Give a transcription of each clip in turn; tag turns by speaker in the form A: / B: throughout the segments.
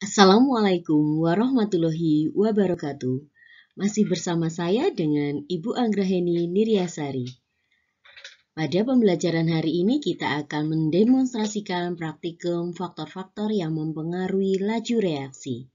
A: Assalamualaikum warahmatullahi wabarakatuh. Masih bersama saya dengan Ibu Anggraheni Niryasari. Pada pembelajaran hari ini kita akan mendemonstrasikan praktikum faktor-faktor yang mempengaruhi laju reaksi.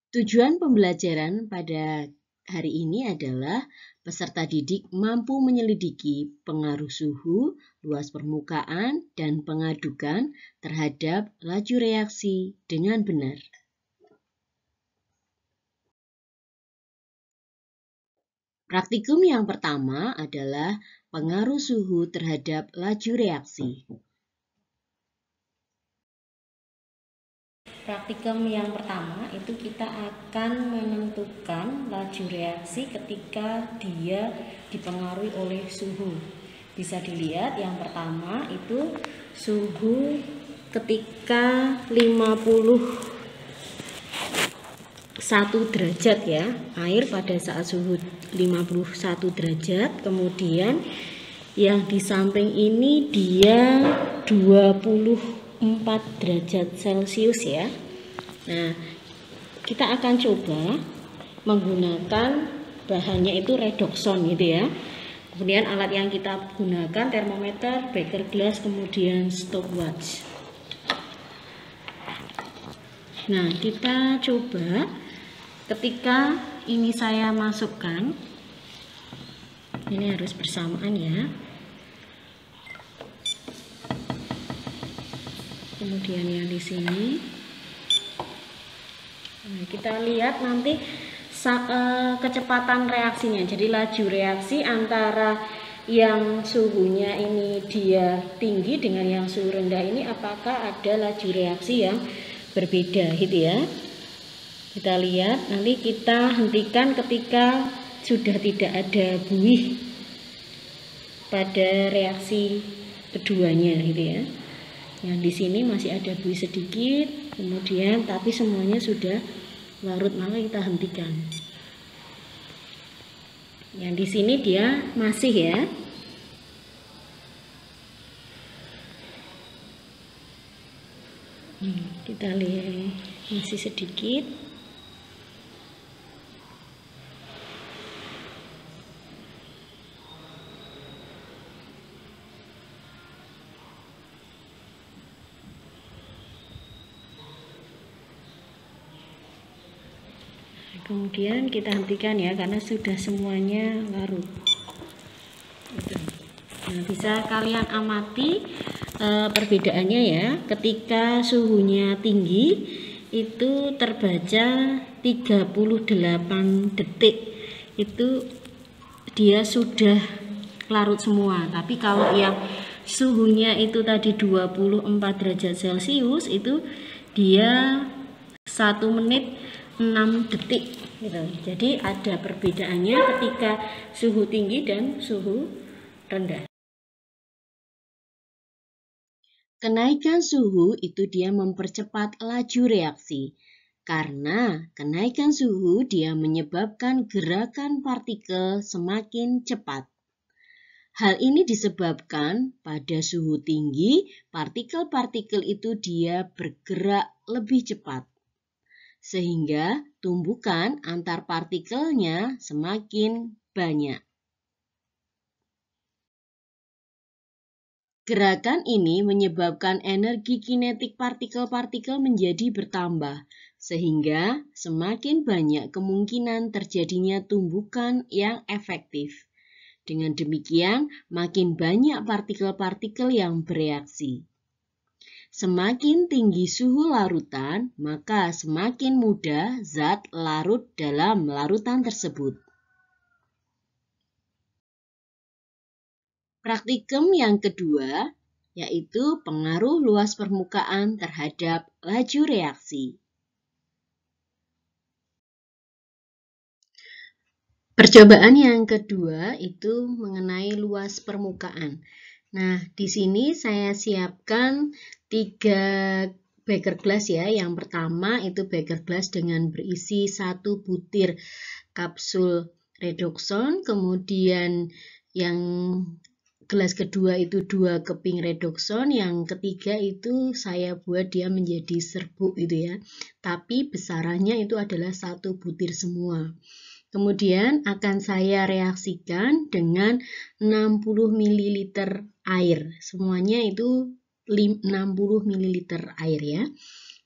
A: Tujuan pembelajaran pada hari ini adalah peserta didik mampu menyelidiki pengaruh suhu, luas permukaan, dan pengadukan terhadap laju reaksi dengan benar. Praktikum yang pertama adalah pengaruh suhu terhadap laju reaksi.
B: Praktikum yang pertama itu kita akan menentukan laju reaksi ketika dia dipengaruhi oleh suhu. Bisa dilihat yang pertama itu suhu ketika 51 derajat ya. Air pada saat suhu 51 derajat, kemudian yang di samping ini dia 24 derajat Celcius ya. Nah, kita akan coba menggunakan bahannya itu redoxon gitu ya. Kemudian alat yang kita gunakan termometer, beker gelas, kemudian stopwatch. Nah, kita coba ketika ini saya masukkan, ini harus bersamaan ya. Kemudian yang di sini, nah, kita lihat nanti kecepatan reaksinya. Jadi laju reaksi antara yang suhunya ini dia tinggi dengan yang suhu rendah ini, apakah ada laju reaksi yang berbeda gitu ya. Kita lihat, nanti kita hentikan ketika sudah tidak ada buih pada reaksi keduanya gitu ya. Yang di sini masih ada buih sedikit, kemudian tapi semuanya sudah larut, maka kita hentikan. Yang di sini dia masih ya. Kita lihat masih sedikit. Kemudian kita hentikan ya, karena sudah semuanya larut. Nah, bisa kalian amati perbedaannya ya. Ketika suhunya tinggi itu terbaca 38 detik itu dia sudah larut semua. Tapi kalau yang suhunya itu tadi 24 derajat Celcius itu dia 1 menit 6 detik gitu. Jadi ada perbedaannya ketika suhu tinggi dan suhu rendah.
A: Kenaikan suhu itu dia mempercepat laju reaksi. Karena kenaikan suhu dia menyebabkan gerakan partikel semakin cepat. Hal ini disebabkan pada suhu tinggi, partikel-partikel itu dia bergerak lebih cepat. Sehingga tumbukan antar partikelnya semakin banyak. Gerakan ini menyebabkan energi kinetik partikel-partikel menjadi bertambah, sehingga semakin banyak kemungkinan terjadinya tumbukan yang efektif. Dengan demikian, makin banyak partikel-partikel yang bereaksi. Semakin tinggi suhu larutan, maka semakin mudah zat larut dalam larutan tersebut. Praktikum yang kedua, yaitu pengaruh luas permukaan terhadap laju reaksi. Percobaan yang kedua itu mengenai luas permukaan. Nah, di sini saya siapkan 3 beker glass ya. Yang pertama itu beker glass dengan berisi 1 butir kapsul redoxon, kemudian yang gelas kedua itu 2 keping redoxon, yang ketiga itu saya buat dia menjadi serbuk itu ya. Tapi besarannya itu adalah 1 butir semua. Kemudian akan saya reaksikan dengan 60 ml air. Semuanya itu 60 ml air ya.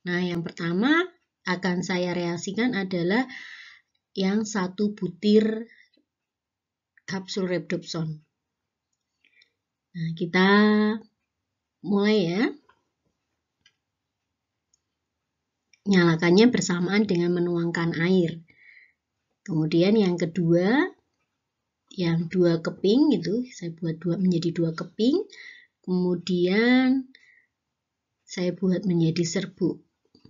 A: Nah, yang pertama akan saya reaksikan adalah yang 1 butir kapsul redoxon. Nah, kita mulai ya. Nyalakannya bersamaan dengan menuangkan air. Kemudian yang kedua, yang 2 keping itu saya buat menjadi 2 keping. Kemudian saya buat menjadi serbuk.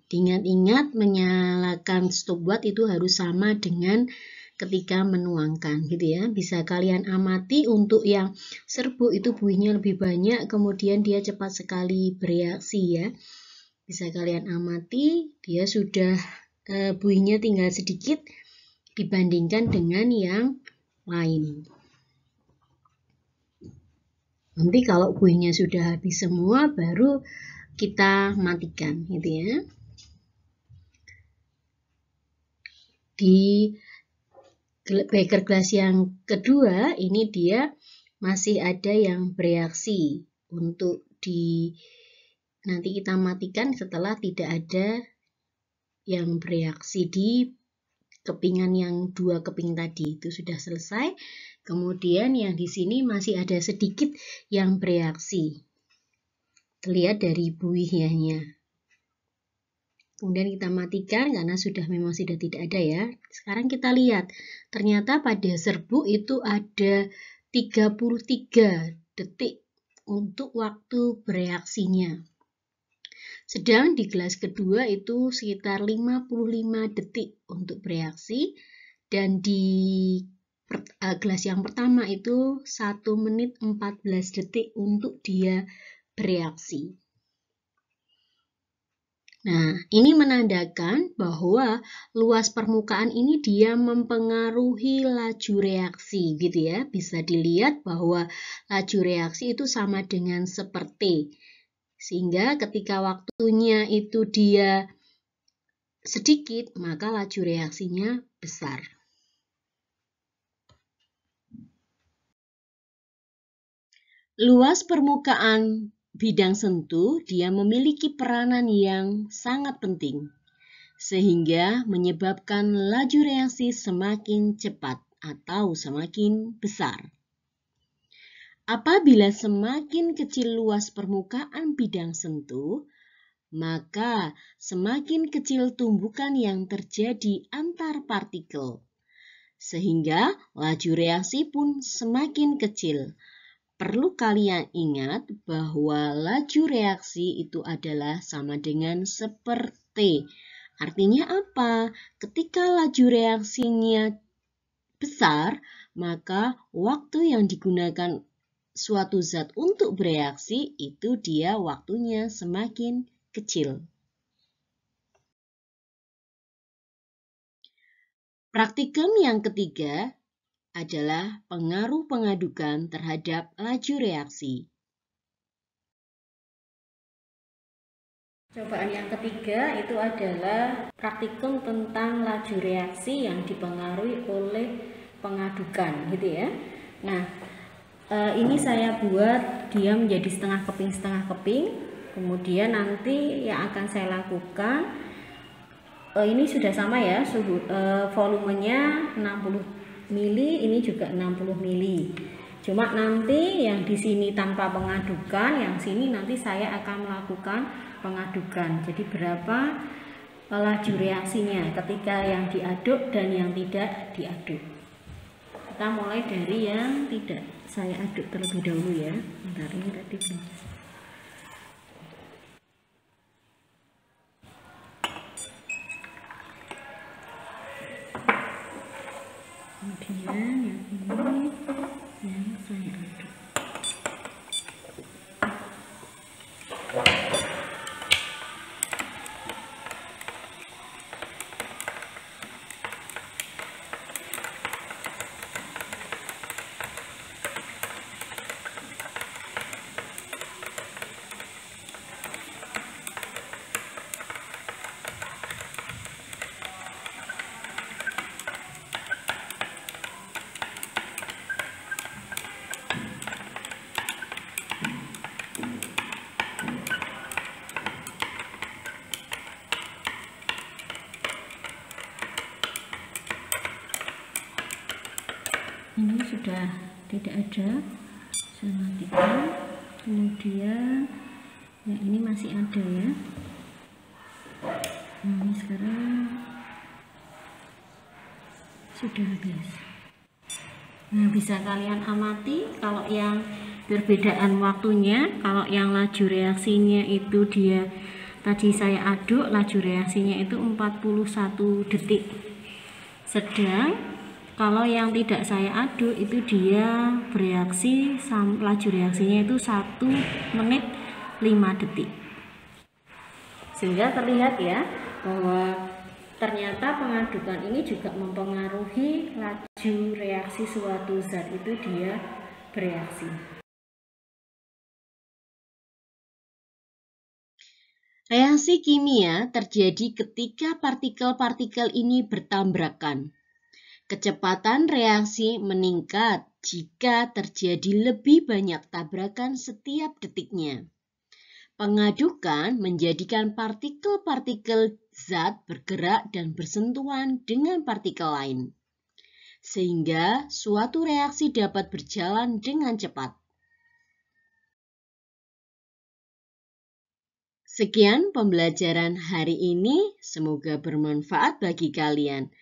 A: Ingat-ingat menyalakan stopwatch itu harus sama dengan ketika menuangkan gitu ya. Bisa kalian amati untuk yang serbuk itu buihnya lebih banyak, kemudian dia cepat sekali bereaksi ya. Bisa kalian amati dia sudah buihnya tinggal sedikit dibandingkan dengan yang lain. Nanti kalau buihnya sudah habis semua baru kita matikan gitu ya. Di beker glass yang kedua ini dia masih ada yang bereaksi. Untuk nanti kita matikan setelah tidak ada yang bereaksi di kepingan yang 2 keping tadi itu sudah selesai. Kemudian yang di sini masih ada sedikit yang bereaksi. Terlihat dari buihnya. Kemudian kita matikan karena memang sudah tidak ada ya. Sekarang kita lihat, ternyata pada serbuk itu ada 33 detik untuk waktu bereaksinya. Sedang di gelas kedua itu sekitar 55 detik untuk bereaksi, dan di gelas yang pertama itu 1 menit 14 detik untuk dia bereaksi. Nah, ini menandakan bahwa luas permukaan ini dia mempengaruhi laju reaksi gitu ya. Bisa dilihat bahwa laju reaksi itu sama dengan seperti. Sehingga ketika waktunya itu dia sedikit, maka laju reaksinya besar. Luas permukaan bidang sentuh, dia memiliki peranan yang sangat penting, sehingga menyebabkan laju reaksi semakin cepat atau semakin besar. Apabila semakin kecil luas permukaan bidang sentuh, maka semakin kecil tumbukan yang terjadi antar partikel, sehingga laju reaksi pun semakin kecil. Perlu kalian ingat bahwa laju reaksi itu adalah sama dengan seperti. Artinya apa? Ketika laju reaksinya besar, maka waktu yang digunakan suatu zat untuk bereaksi itu dia waktunya semakin kecil. Praktikum yang ketiga adalah pengaruh pengadukan terhadap laju reaksi.
B: Cobaan yang ketiga itu adalah praktikum tentang laju reaksi yang dipengaruhi oleh pengadukan gitu ya. Nah, ini saya buat dia menjadi setengah keping. Kemudian nanti yang akan saya lakukan ini sudah sama ya, suhu volumenya 60 ml, ini juga 60 ml. Cuma nanti yang di sini tanpa pengadukan, yang sini nanti saya akan melakukan pengadukan. Jadi berapa laju reaksinya ketika yang diaduk dan yang tidak diaduk. Kita mulai dari yang tidak saya aduk terlebih dahulu ya. Bentar, ini tadi belum. Kemudian yang ini yang saya aduk. Ini sudah tidak ada, saya matikan. Kemudian ya ini masih ada ya. Nah, ini sekarang sudah habis. Nah, bisa kalian amati kalau yang perbedaan waktunya, kalau yang laju reaksinya itu dia tadi saya aduk, laju reaksinya itu 41 detik. Sedang kalau yang tidak saya aduk itu dia bereaksi, laju reaksinya itu 1 menit 5 detik. Sehingga terlihat ya bahwa ternyata pengadukan ini juga mempengaruhi laju reaksi suatu zat itu dia bereaksi.
A: Reaksi kimia terjadi ketika partikel-partikel ini bertabrakan. Kecepatan reaksi meningkat jika terjadi lebih banyak tabrakan setiap detiknya. Pengadukan menjadikan partikel-partikel zat bergerak dan bersentuhan dengan partikel lain, sehingga suatu reaksi dapat berjalan dengan cepat. Sekian pembelajaran hari ini, semoga bermanfaat bagi kalian.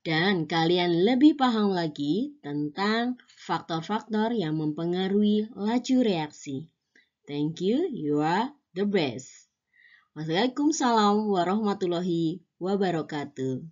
A: Dan kalian lebih paham lagi tentang faktor-faktor yang mempengaruhi laju reaksi. Thank you, you are the best. Wassalamualaikum warahmatullahi wabarakatuh.